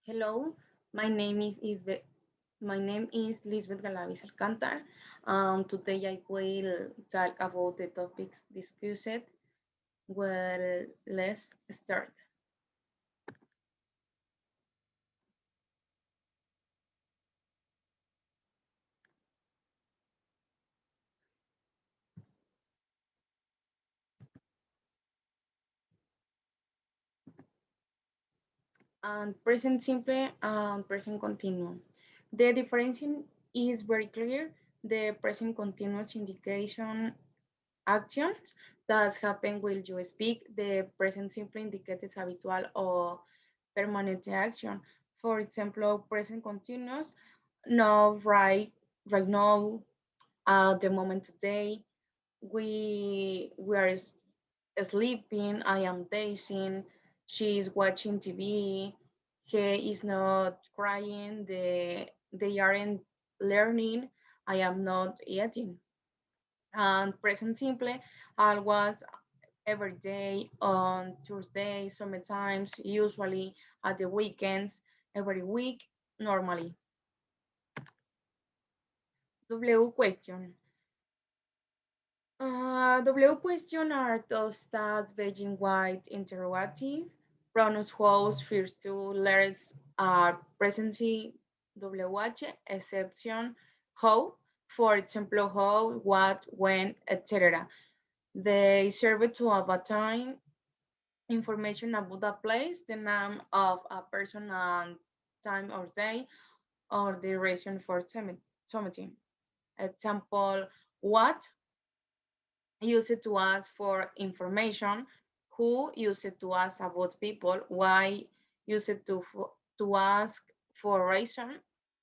Hello, my name is Lisbeth Galavis Alcantar. Today I will talk about the topics discussed. Well, let's start. Present simple and present continuous. The difference is very clear. The present continuous indication actions that happen while you speak. The present simple indicates habitual or permanent action. For example, present continuous, now, right now, at the moment today, we are sleeping. I am dancing. She is watching TV. He is not crying. They aren't learning. I am not eating. And present simple, always, every day, on Tuesday, sometimes, usually at the weekends, every week, normally. W question. W question are those that Beijing white interrogative. Pronouns whose first two letters are present WH, exception how, for example, how, what, when, etc. They serve to obtain information about a place, the name of a person and time or day, or the reason for submitting. Example, what use it to ask for information, who use it to ask about people, why use it to ask for reason,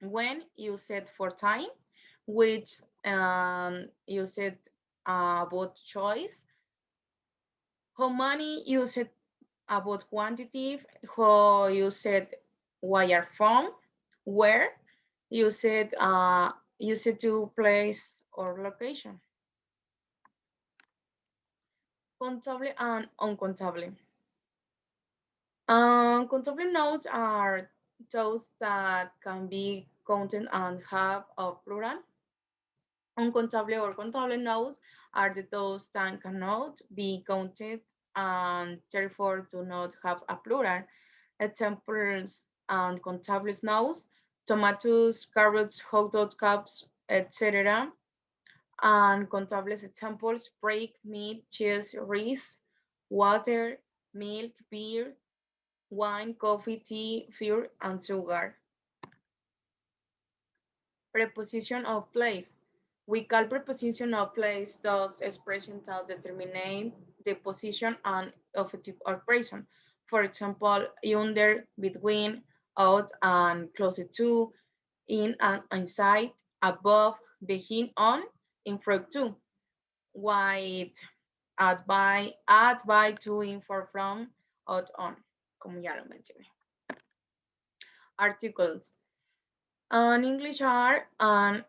when use it for time, which use it about choice, how many use it about quantitative, how use it wire from, where use it to place or location. Contable and uncontable. Contable notes are those that can be counted and have a plural. Uncontable or countable notes are those that cannot be counted and therefore do not have a plural. Examples and countable notes: tomatoes, carrots, hot dog cups, etc. And contables examples: bread, meat, cheese, rice, water, milk, beer, wine, coffee, tea, fuel, and sugar. Preposition of place. We call preposition of place those expressions that determine the position and of a type or person. For example, under, between, out and close to, in and inside, above, behind, on, in front to, wide, at, by, to, in, for, from, out, on, como ya lo mencioné. Articles. And English are and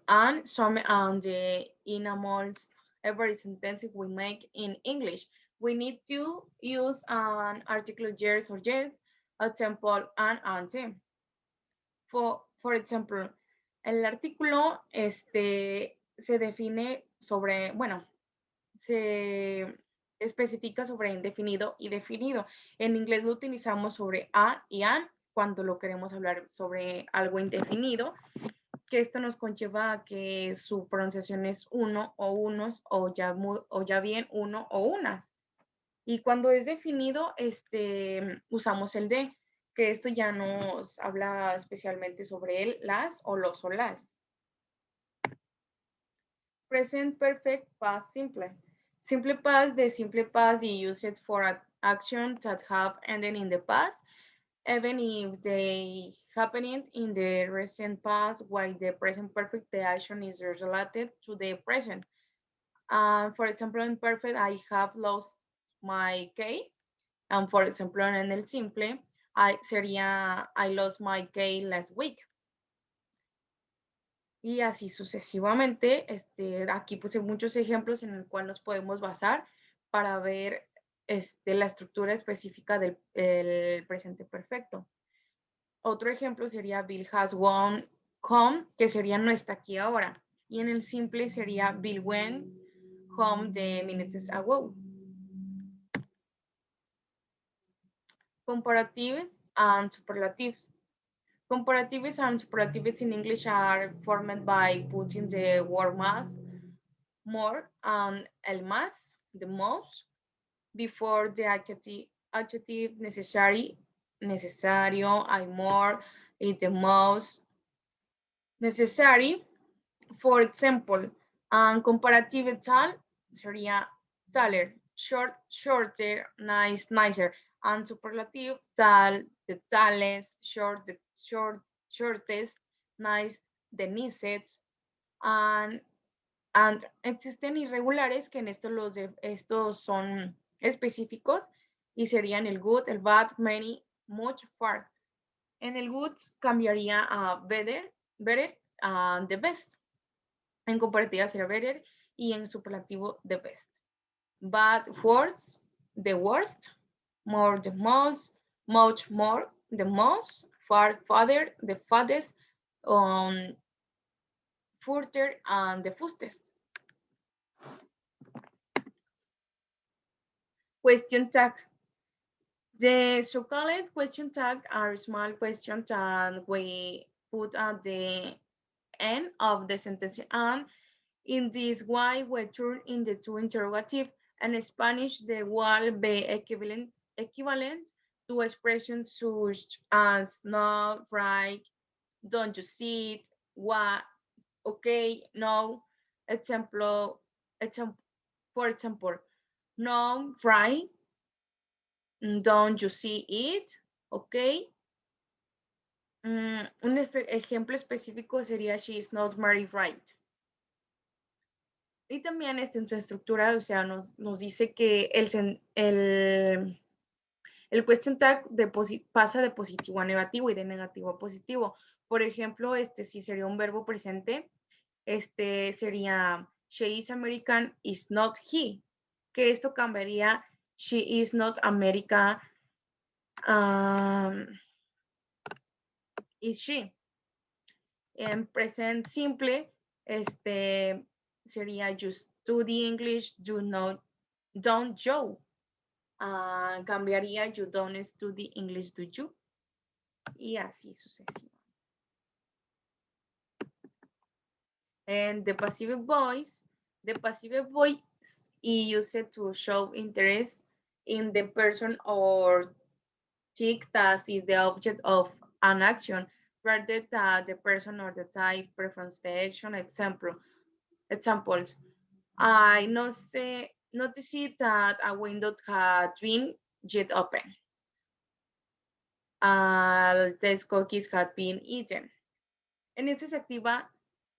some and the in almost every sentence we make in English. We need to use an article yes or yes, example and them. For example, el artículo se define sobre, bueno, se especifica sobre indefinido y definido. En inglés lo utilizamos sobre a y an cuando lo queremos hablar sobre algo indefinido, que esto nos conlleva a que su pronunciación es uno o unos o ya bien uno o unas. Y cuando es definido, usamos el de, que esto ya nos habla especialmente sobre el, las o los o las. Present perfect past simple. Simple past, the simple past is used for actions that have ended in the past, even if they happened in the recent past, while the present perfect, the action is related to the present. For example, in perfect, I have lost my key. And for example, en el simple, sería I lost my key last week. Y así sucesivamente. Aquí puse muchos ejemplos en el cual nos podemos basar para ver la estructura específica del presente perfecto. Otro ejemplo sería Bill has gone home, que sería no está aquí ahora. Y en el simple sería Bill went home the minutes ago. Comparatives and superlatives. Comparatives and superlatives in English are formed by putting the word más, more, and el más, the most, before the adjective necessary, necesario, I more, it the most, necessary. For example, comparative tal sería taller, short, shorter, nice, nicer, and superlative tal, the tallest, short, the shortest, nice, the nicest, and, existen irregulares que en esto estos son específicos y serían el good, el bad, many, much, far. En el good cambiaría a better, better, the best. En comparativa sería better y en superlativo the best. Bad, worse, the worst. More, the most. Much more, the most. Far, farther, the farthest. Further, and the fastest. Question tag. The so-called question tag are small questions that we put at the end of the sentence, and in this way we turn into interrogative. And in Spanish, the will be equivalent to expressions such as no, right, don't you see it, what, okay, no, example, for example, no, right, don't you see it, okay. Un ejemplo específico sería she is not married, right. Y también en su estructura, o sea, nos dice que el question tag pasa de positivo a negativo y de negativo a positivo. Por ejemplo, si sería un verbo presente, sería she is American, is not he. Que esto cambiaría she is not America, is she. En present simple, sería you study English, don't you. Cambiaría you don't study English, do you. Y así sucesivamente. And the passive voice is used to show interest in the person or thing that is the object of an action, rather than the person or the type preference the action. Examples. I noticed that a window had been yet open. The cookies had been eaten. En se activa,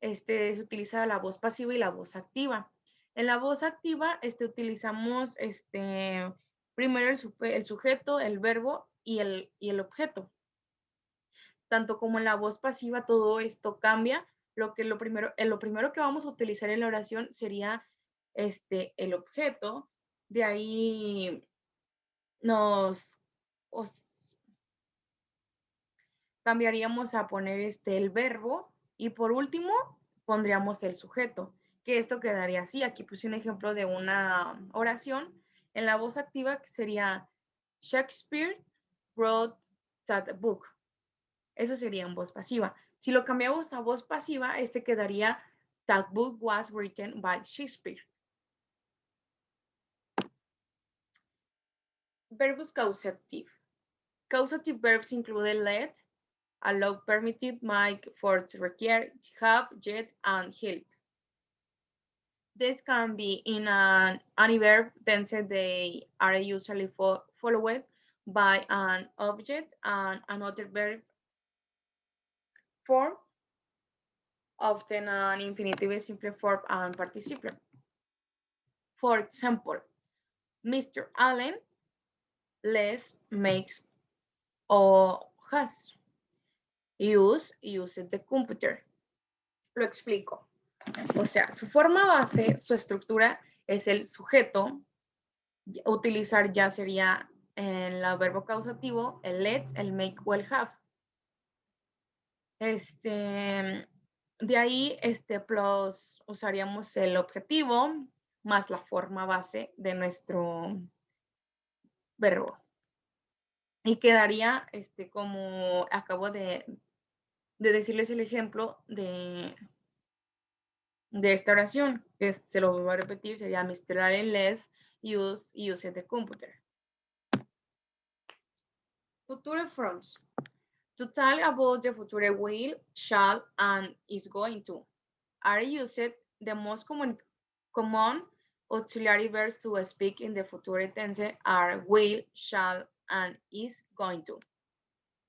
se utiliza la voz pasiva y la voz activa. En la voz activa, utilizamos primero el sujeto, el verbo y el objeto. Tanto como en la voz pasiva, todo esto cambia. Lo primero que vamos a utilizar en la oración sería el objeto. De ahí cambiaríamos a poner el verbo y por último pondríamos el sujeto, que esto quedaría así. Aquí puse un ejemplo de una oración. En la voz activa sería Shakespeare wrote that book. Eso sería en voz pasiva. Si lo cambiamos a voz pasiva, quedaría that book was written by Shakespeare. Verbos causative. Causative verbs include let, allow, permitted, might, force, require, have, yet, and help. This can be in an adverb tense. They are usually followed by an object and another verb form, often an infinitive, simple form, and participle. For example, Mr. Allen less makes or has. Used the computer. Lo explico. O sea, su forma base, su estructura es el sujeto. Utilizar ya sería en el verbo causativo el let, el make o el have. De ahí, plus usaríamos el objetivo más la forma base de nuestro verbo. Y quedaría, como acabo de decirles el ejemplo de esta oración, que se lo voy a repetir, sería Mr. Allen let's use the computer. Future forms. To talk about the future will, shall, and is going to are used the most common auxiliary verbs to speak in the future tense are will, shall, and is going to.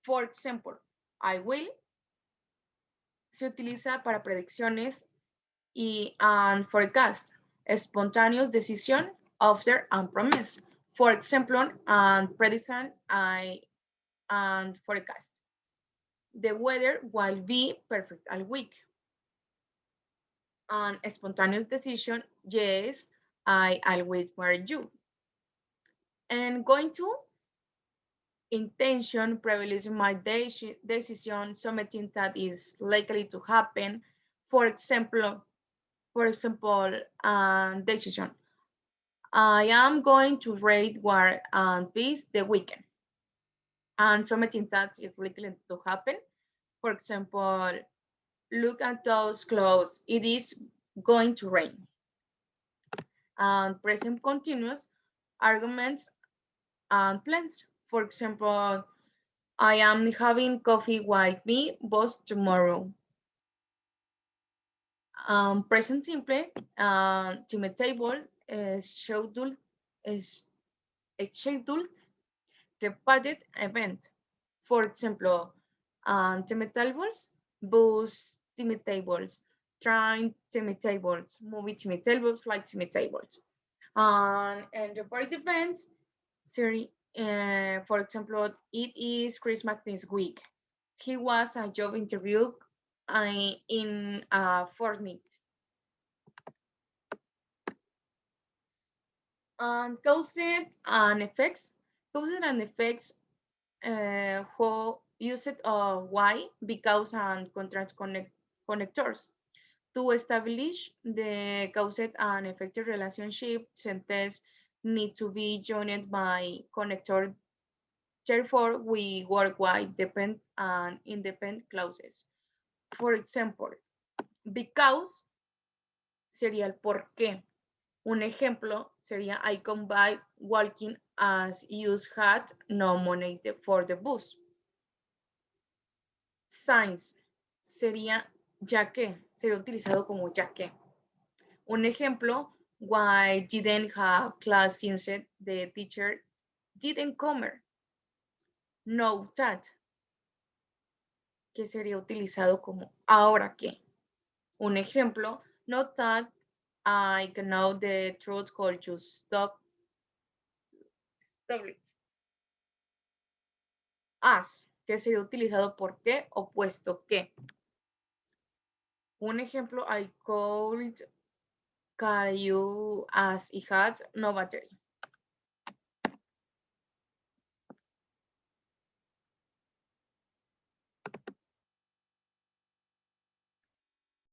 For example, I will se utiliza para predicciones y and forecast, spontaneous decision, offer, and promise. For example, and prediction and forecast. The weather will be perfect all week. And spontaneous decision, yes, I'll wait for you. And going to intention, privilege my decision, something that is likely to happen. For example, decision. I am going to read War and Peace the weekend. And something that is likely to happen. For example, look at those clothes. It is going to rain. And present continuous arguments and plans. For example, I am having coffee with me boss tomorrow. Present simple, timetable, scheduled, scheduled repeated event. For example, timetables, bus timetables, train timetables, movie timetables, flight timetables. And reported events, for example, it is Christmas this week. He was a job interview in a fortnight. Causes and effects. Causes and effects who use it why, because, and contrast connectors. To establish the cause and effect relationship, sentences need to be joined by connector. Therefore, we work with dependent and independent clauses. For example, because sería el por qué. Un ejemplo sería I come by walking as use hat, no money for the bus. Since sería ya que, sería utilizado como ya que. Un ejemplo, why didn't have class since the teacher didn't come. No that, que sería utilizado como ahora que. Un ejemplo, not that I know the truth called you stop it. As, que sería utilizado por qué o puesto que. Un ejemplo, I called you as it had no battery.